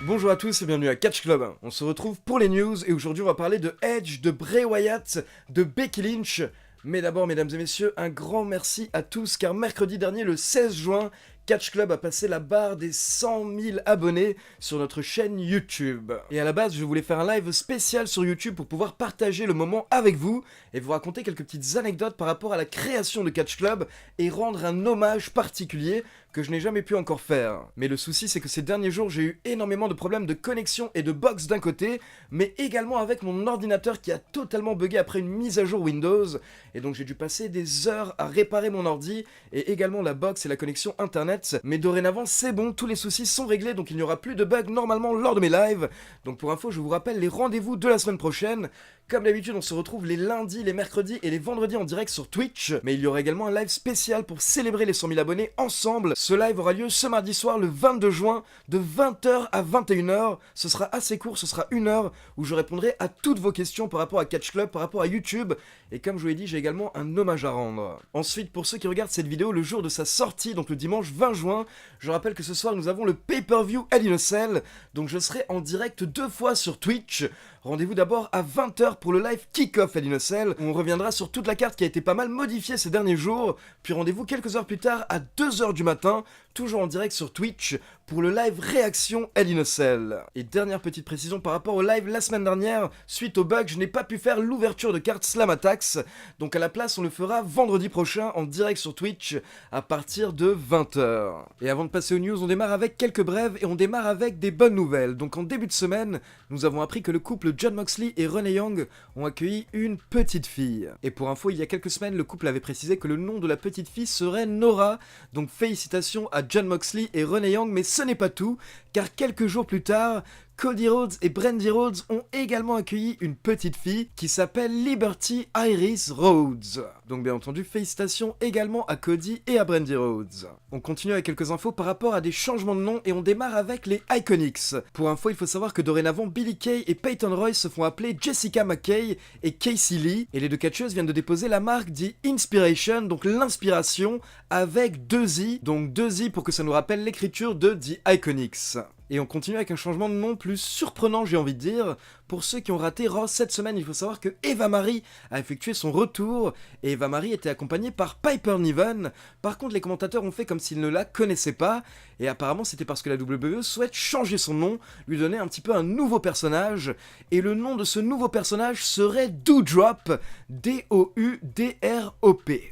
Bonjour à tous et bienvenue à Catch Club. On se retrouve pour les news et aujourd'hui on va parler de Edge, de Bray Wyatt, de Becky Lynch. Mais d'abord, mesdames et messieurs, un grand merci à tous car mercredi dernier, le 16 juin, Catch Club a passé la barre des 100 000 abonnés sur notre chaîne YouTube. Et à la base, je voulais faire un live spécial sur YouTube pour pouvoir partager le moment avec vous et vous raconter quelques petites anecdotes par rapport à la création de Catch Club et rendre un hommage particulier que je n'ai jamais pu encore faire. Mais le souci, c'est que ces derniers jours, j'ai eu énormément de problèmes de connexion et de box d'un côté, mais également avec mon ordinateur qui a totalement bugué après une mise à jour Windows. Et donc j'ai dû passer des heures à réparer mon ordi et également la box et la connexion internet. Mais dorénavant, c'est bon, tous les soucis sont réglés, donc il n'y aura plus de bugs normalement lors de mes lives. Donc pour info, je vous rappelle les rendez-vous de la semaine prochaine. Comme d'habitude, on se retrouve les lundis, les mercredis et les vendredis en direct sur Twitch. Mais il y aura également un live spécial pour célébrer les 100 000 abonnés ensemble. Ce live aura lieu ce mardi soir, le 22 juin, de 20h à 21h. Ce sera assez court, ce sera 1 heure, où je répondrai à toutes vos questions par rapport à Catch Club, par rapport à YouTube. Et comme je vous l'ai dit, j'ai également un hommage à rendre. Ensuite, pour ceux qui regardent cette vidéo le jour de sa sortie, donc le dimanche 20 juin, je rappelle que ce soir, nous avons le pay-per-view Hell in a Cell. Donc je serai en direct 2 fois sur Twitch. Rendez-vous d'abord à 20h pour le live kick-off Hell in a Cell, où on reviendra sur toute la carte qui a été pas mal modifiée ces derniers jours, puis rendez-vous quelques heures plus tard à 2h du matin, toujours en direct sur Twitch, pour le live réaction Hell in a Cell. Et dernière petite précision par rapport au live la semaine dernière, suite au bug, je n'ai pas pu faire l'ouverture de carte Slam Attacks, donc à la place on le fera vendredi prochain en direct sur Twitch à partir de 20h. Et avant de passer aux news, on démarre avec quelques brèves et on démarre avec des bonnes nouvelles. Donc en début de semaine, nous avons appris que le couple Jon Moxley et Renee Young ont accueilli une petite fille. Et pour info, il y a quelques semaines, le couple avait précisé que le nom de la petite fille serait Nora, donc félicitations à Jon Moxley et Renee Young, mais ce n'est pas tout, car quelques jours plus tard, Cody Rhodes et Brandi Rhodes ont également accueilli une petite fille qui s'appelle Liberty Iris Rhodes. Donc bien entendu, félicitations également à Cody et à Brandi Rhodes. On continue avec quelques infos par rapport à des changements de nom et on démarre avec les Iconics. Pour info, il faut savoir que dorénavant, Billie Kay et Peyton Royce se font appeler Jessica McKay et Casey Lee. Et les deux catcheuses viennent de déposer la marque The Inspiration, donc l'inspiration, avec 2 i, donc 2 i pour que ça nous rappelle l'écriture de The Iconics. Et on continue avec un changement de nom plus surprenant, j'ai envie de dire. Pour ceux qui ont raté Raw cette semaine, il faut savoir que Eva Marie a effectué son retour, et Eva Marie était accompagnée par Piper Niven. Par contre, les commentateurs ont fait comme s'ils ne la connaissaient pas, et apparemment c'était parce que la WWE souhaite changer son nom, lui donner un petit peu un nouveau personnage, et le nom de ce nouveau personnage serait Doudrop, D-O-U-D-R-O-P.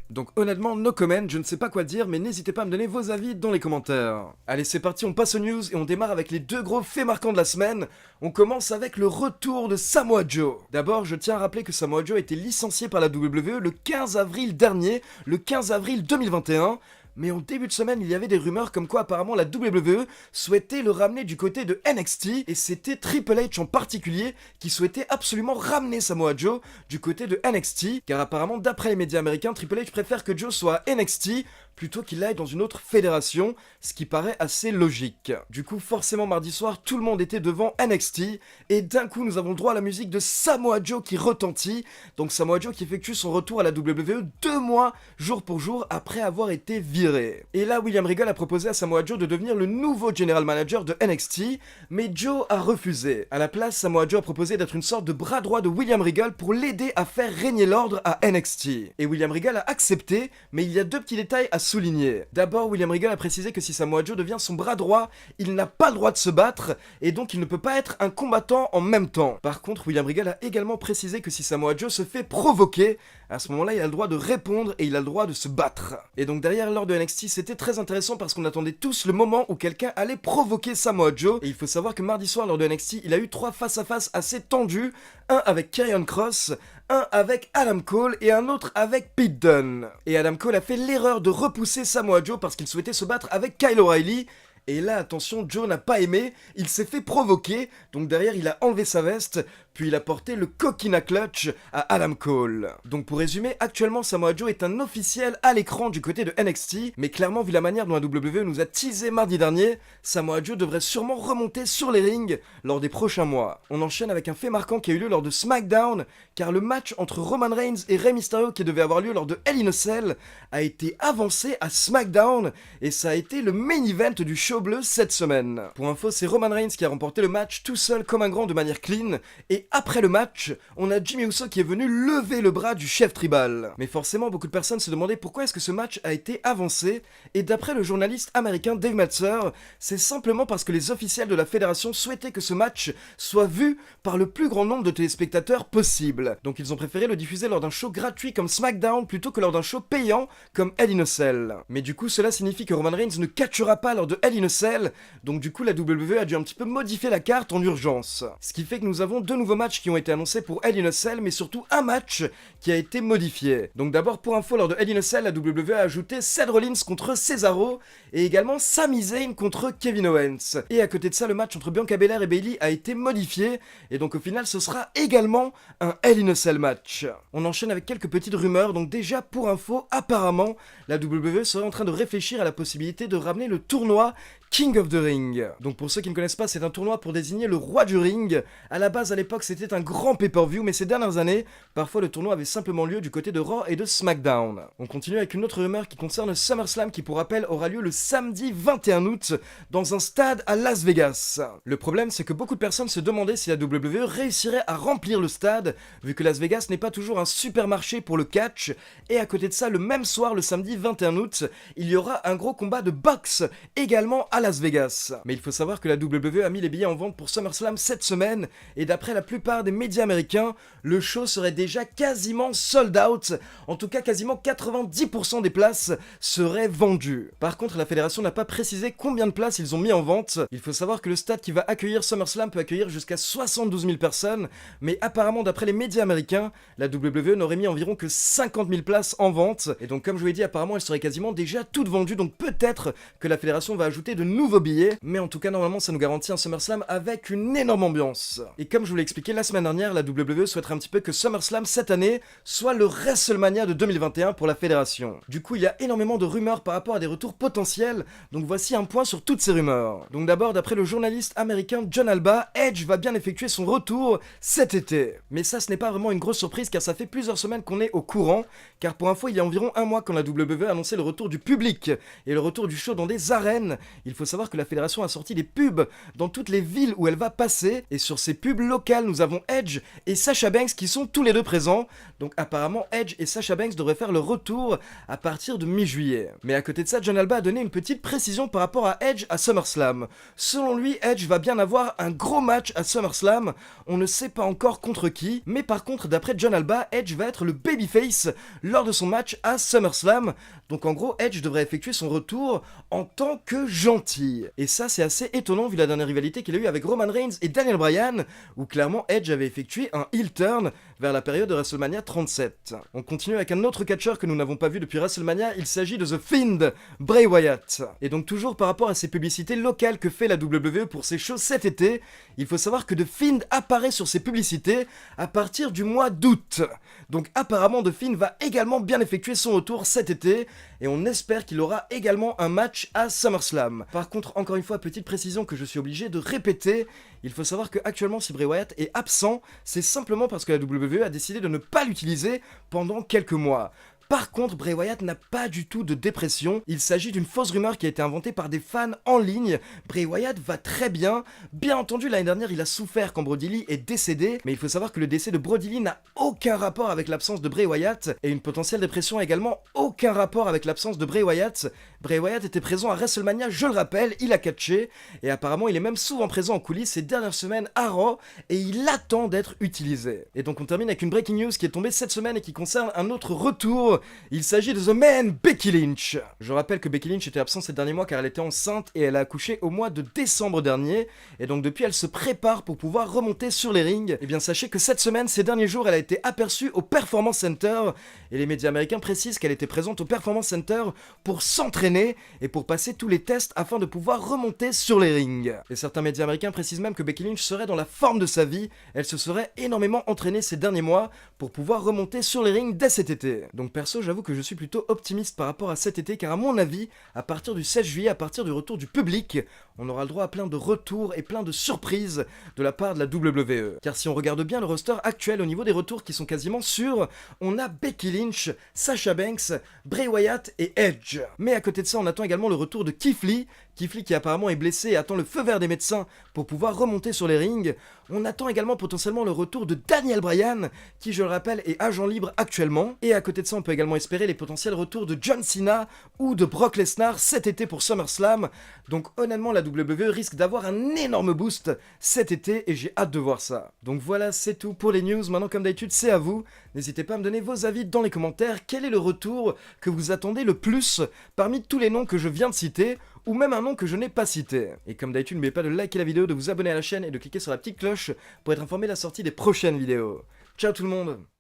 Donc honnêtement, no comment, je ne sais pas quoi dire, mais n'hésitez pas à me donner vos avis dans les commentaires. Allez, c'est parti, on passe aux news, et on démarre avec les 2 gros faits marquants de la semaine. On commence avec le retour de Samoa Joe. D'abord, je tiens à rappeler que Samoa Joe a été licencié par la WWE le 15 avril dernier, le 15 avril 2021. Mais en début de semaine, il y avait des rumeurs comme quoi apparemment la WWE souhaitait le ramener du côté de NXT, et c'était Triple H en particulier qui souhaitait absolument ramener Samoa Joe du côté de NXT, car apparemment d'après les médias américains, Triple H préfère que Joe soit à NXT plutôt qu'il aille dans une autre fédération, ce qui paraît assez logique. Du coup, forcément mardi soir, tout le monde était devant NXT, et d'un coup nous avons le droit à la musique de Samoa Joe qui retentit, donc Samoa Joe qui effectue son retour à la WWE 2 mois, jour pour jour, après avoir été viré. Et là, William Regal a proposé à Samoa Joe de devenir le nouveau general manager de NXT, mais Joe a refusé. À la place, Samoa Joe a proposé d'être une sorte de bras droit de William Regal pour l'aider à faire régner l'ordre à NXT. Et William Regal a accepté, mais il y a 2 petits détails à souligner. D'abord, William Regal a précisé que si Samoa Joe devient son bras droit, il n'a pas le droit de se battre, et donc il ne peut pas être un combattant en même temps. Par contre, William Regal a également précisé que si Samoa Joe se fait provoquer, à ce moment-là, il a le droit de répondre et il a le droit de se battre. Et donc derrière, lors de NXT, c'était très intéressant parce qu'on attendait tous le moment où quelqu'un allait provoquer Samoa Joe. Et il faut savoir que mardi soir, lors de NXT, il a eu 3 face-à-face assez tendus, un avec Karrion Kross, un avec Adam Cole et un autre avec Pete Dunne. Et Adam Cole a fait l'erreur de repousser Samoa Joe parce qu'il souhaitait se battre avec Kyle O'Reilly. Et là, attention, Joe n'a pas aimé, il s'est fait provoquer, donc derrière il a enlevé sa veste, puis il a porté le Coquina Clutch à Adam Cole. Donc pour résumer, actuellement Samoa Joe est un officiel à l'écran du côté de NXT, mais clairement vu la manière dont la WWE nous a teasé mardi dernier, Samoa Joe devrait sûrement remonter sur les rings lors des prochains mois. On enchaîne avec un fait marquant qui a eu lieu lors de SmackDown, car le match entre Roman Reigns et Rey Mysterio qui devait avoir lieu lors de Hell in a Cell a été avancé à SmackDown, et ça a été le main event du show show bleu cette semaine. Pour info, c'est Roman Reigns qui a remporté le match tout seul comme un grand de manière clean, et après le match, on a Jimmy Uso qui est venu lever le bras du chef tribal. Mais forcément, beaucoup de personnes se demandaient pourquoi est-ce que ce match a été avancé, et d'après le journaliste américain Dave Meltzer, c'est simplement parce que les officiels de la fédération souhaitaient que ce match soit vu par le plus grand nombre de téléspectateurs possible. Donc ils ont préféré le diffuser lors d'un show gratuit comme SmackDown plutôt que lors d'un show payant comme Hell in a Cell. Mais du coup, cela signifie que Roman Reigns ne catchera pas lors de Hell in a Cell, donc du coup la WWE a dû un petit peu modifier la carte en urgence. Ce qui fait que nous avons deux nouveaux matchs qui ont été annoncés pour Hell in a Cell, mais surtout un match qui a été modifié. Donc d'abord, pour info, lors de Hell in a Cell, la WWE a ajouté Seth Rollins contre Cesaro, et également Sami Zayn contre Kevin Owens. Et à côté de ça, le match entre Bianca Belair et Bayley a été modifié, et donc au final ce sera également un Hell in a Cell match. On enchaîne avec quelques petites rumeurs, donc déjà pour info, apparemment, la WWE serait en train de réfléchir à la possibilité de ramener le tournoi King of the Ring. Donc pour ceux qui ne connaissent pas, c'est un tournoi pour désigner le roi du ring. À la base, à l'époque, c'était un grand pay-per-view, mais ces dernières années, parfois le tournoi avait simplement lieu du côté de Raw et de SmackDown. On continue avec une autre rumeur qui concerne SummerSlam qui, pour rappel, aura lieu le samedi 21 août dans un stade à Las Vegas. Le problème, c'est que beaucoup de personnes se demandaient si la WWE réussirait à remplir le stade, vu que Las Vegas n'est pas toujours un supermarché pour le catch, et à côté de ça, le même soir, le samedi 21 août, il y aura un gros combat de boxe également à Las Vegas. Mais il faut savoir que la WWE a mis les billets en vente pour SummerSlam cette semaine, et d'après la plupart des médias américains, le show serait déjà quasiment sold out, en tout cas quasiment 90% des places seraient vendues. Par contre, la fédération n'a pas précisé combien de places ils ont mis en vente. Il faut savoir que le stade qui va accueillir SummerSlam peut accueillir jusqu'à 72 000 personnes, mais apparemment d'après les médias américains, la WWE n'aurait mis environ que 50 000 places en vente, et donc comme je vous l'ai dit, apparemment elles seraient quasiment déjà toutes vendues, donc peut-être que la fédération va ajouter de nouveaux billets, mais en tout cas normalement ça nous garantit un SummerSlam avec une énorme ambiance. Et comme je vous l'ai expliqué la semaine dernière, la WWE souhaiterait un petit peu que SummerSlam cette année soit le WrestleMania de 2021 pour la fédération. Du coup il y a énormément de rumeurs par rapport à des retours potentiels, donc voici un point sur toutes ces rumeurs. Donc d'abord, d'après le journaliste américain John Alba, Edge va bien effectuer son retour cet été. Mais ça ce n'est pas vraiment une grosse surprise car ça fait plusieurs semaines qu'on est au courant, car pour info il y a environ un mois quand la WWE a annoncé le retour du public et le retour du show dans des arènes, il faut savoir que la fédération a sorti des pubs dans toutes les villes où elle va passer, et sur ces pubs locales nous avons Edge et Sasha Banks qui sont tous les deux présents, donc apparemment Edge et Sasha Banks devraient faire leur retour à partir de mi-juillet. Mais à côté de ça, John Alba a donné une petite précision par rapport à Edge à SummerSlam. Selon lui, Edge va bien avoir un gros match à SummerSlam, on ne sait pas encore contre qui, mais par contre d'après John Alba, Edge va être le babyface lors de son match à SummerSlam, donc en gros Edge devrait effectuer son retour en tant que gentil. Et ça c'est assez étonnant vu la dernière rivalité qu'il a eu avec Roman Reigns et Daniel Bryan, où clairement Edge avait effectué un heel turn vers la période de WrestleMania 37. On continue avec un autre catcheur que nous n'avons pas vu depuis WrestleMania, il s'agit de The Fiend, Bray Wyatt. Et donc toujours par rapport à ces publicités locales que fait la WWE pour ses shows cet été, il faut savoir que The Fiend apparaît sur ces publicités à partir du mois d'août. Donc apparemment The Fiend va également bien effectuer son retour cet été, et on espère qu'il aura également un match à SummerSlam. Par contre, encore une fois, petite précision que je suis obligé de répéter, il faut savoir que actuellement si Bray Wyatt est absent, c'est simplement parce que la WWE a décidé de ne pas l'utiliser pendant quelques mois. Par contre, Bray Wyatt n'a pas du tout de dépression, il s'agit d'une fausse rumeur qui a été inventée par des fans en ligne. Bray Wyatt va très bien, bien entendu l'année dernière il a souffert quand Brody Lee est décédé, mais il faut savoir que le décès de Brody Lee n'a aucun rapport avec l'absence de Bray Wyatt, et une potentielle dépression a également aucun rapport avec l'absence de Bray Wyatt. Bray Wyatt était présent à WrestleMania, je le rappelle, il a catché, et apparemment il est même souvent présent en coulisses ces dernières semaines à Raw, et il attend d'être utilisé. Et donc on termine avec une breaking news qui est tombée cette semaine et qui concerne un autre retour. Il s'agit de The Man Becky Lynch. Je rappelle que Becky Lynch était absente ces derniers mois car elle était enceinte et elle a accouché au mois de décembre dernier, et donc depuis elle se prépare pour pouvoir remonter sur les rings. Et bien sachez que cette semaine, ces derniers jours, elle a été aperçue au Performance Center, et les médias américains précisent qu'elle était présente au Performance Center pour s'entraîner et pour passer tous les tests afin de pouvoir remonter sur les rings. Et certains médias américains précisent même que Becky Lynch serait dans la forme de sa vie, elle se serait énormément entraînée ces derniers mois pour pouvoir remonter sur les rings dès cet été. Donc perso, j'avoue que je suis plutôt optimiste par rapport à cet été, car à mon avis, à partir du 16 juillet, à partir du retour du public, on aura le droit à plein de retours et plein de surprises de la part de la WWE. Car si on regarde bien le roster actuel au niveau des retours qui sont quasiment sûrs, on a Becky Lynch, Sasha Banks, Bray Wyatt et Edge. Mais à côté de ça, on attend également le retour de Keith Lee, Keith Lee qui apparemment est blessé et attend le feu vert des médecins pour pouvoir remonter sur les rings. On attend également potentiellement le retour de Daniel Bryan, qui je le rappelle est agent libre actuellement. Et à côté de ça, on peut également espérer les potentiels retours de John Cena ou de Brock Lesnar cet été pour SummerSlam. Donc honnêtement, la WWE risque d'avoir un énorme boost cet été et j'ai hâte de voir ça. Donc voilà, c'est tout pour les news. Maintenant, comme d'habitude, c'est à vous. N'hésitez pas à me donner vos avis dans les commentaires. Quel est le retour que vous attendez le plus parmi tous les noms que je viens de citer, ou même un nom que je n'ai pas cité. Et comme d'habitude, n'oubliez pas de liker la vidéo, de vous abonner à la chaîne et de cliquer sur la petite cloche pour être informé de la sortie des prochaines vidéos. Ciao tout le monde!